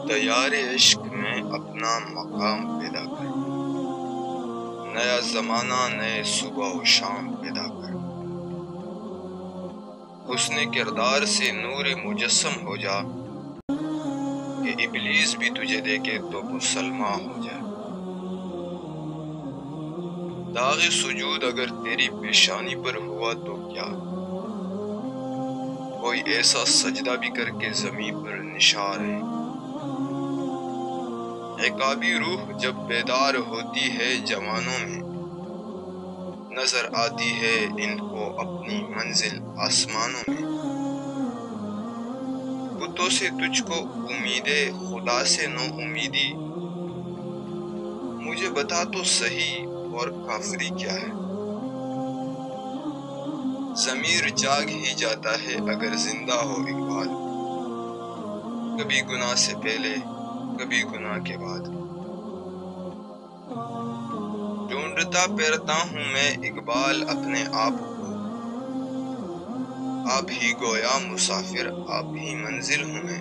تیار عشق میں اپنا مقام پیدا کر، نیا زمانہ نئے صبح و شام پیدا کر، حسن کردار سے نور مجسم ہو جا کہ ابلیس بھی تجھے دیکھے تو مسلمان ہو جائے۔ داغ سجود اگر تیری پیشانی پر ہوا تو کیا، کوئی ایسا سجدہ بھی کر کے زمین پر نشار ہے۔ عقابی روح جب بیدار ہوتی ہے جوانوں میں، نظر آتی ہے ان کو اپنی منزل آسمانوں میں۔ بتوں سے تجھ کو امید خدا سے نو امیدی، مجھے بتا تو صحیح اور کافری کیا ہے۔ ضمیر جاگ ہی جاتا ہے اگر زندہ ہو اقبال، کبھی گناہ سے پہلے کبھی گناہ کے بعد۔ ڈھونڈتا پھرتا ہوں میں اقبال اپنے آپ کو، آپ ہی گویا مسافر آپ ہی منزل ہوں میں۔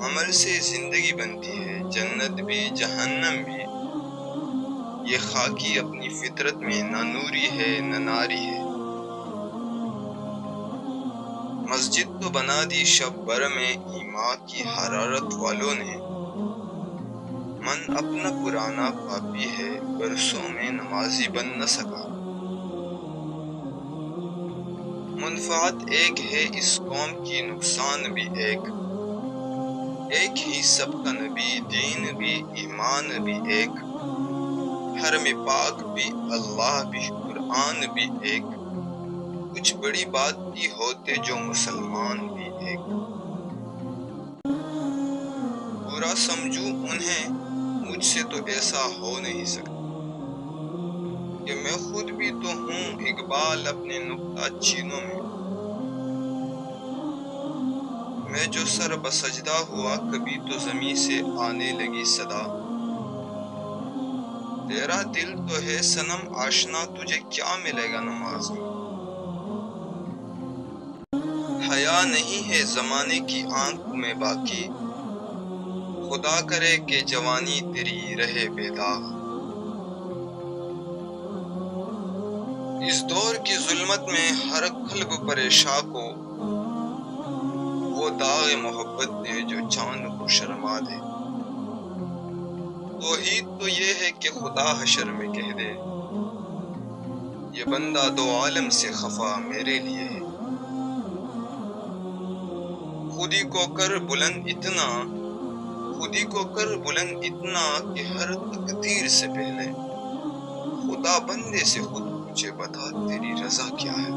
عمل سے زندگی بنتی ہے جنت بھی جہنم بھی، یہ خاکی اپنی فطرت میں نہ نوری ہے نہ ناری ہے۔ مسجد تو بنا دی شب بر میں ایمان کی حرارت والوں نے، من اپنا پرانا پاپی ہے برسوں میں نمازی بن نہ سکا۔ منفعت ایک ہے اس قوم کی نقصان بھی ایک ہی سب کا نبی دین بھی ایمان بھی ایک، حرم پاک بھی اللہ بھی قرآن بھی ایک، کچھ بڑی بات بھی ہوتے جو مسلمان بھی ایک۔ برا سمجھوں انہیں مجھ سے تو ایسا ہو نہیں سکتا، کہ میں خود بھی تو ہوں اقبال اپنے نکتہ چینوں میں۔ میں جو سر بسجدہ ہوا کبھی تو زمین سے آنے لگی صدا، تیرا دل تو ہے صنم آشنا تجھے کیا ملے گا نماز میں۔ حیا نہیں ہے زمانے کی آنکھ میں باقی، خدا کرے کہ جوانی تیری رہے بے داغ۔ اس دور کی ظلمت میں ہر قلب پریشان کو، وہ داغ محبت دے جو چاند کو شرما دے۔ توحید تو یہ ہے کہ خدا حشر میں کہہ دے، یہ بندہ دو عالم سے خفا میرے لیے ہے۔ خودی کو کر بلند اتنا کہ ہر تقدیر سے پہلے، خدا بندے سے خود پوچھے بتا تیری رضا کیا ہے۔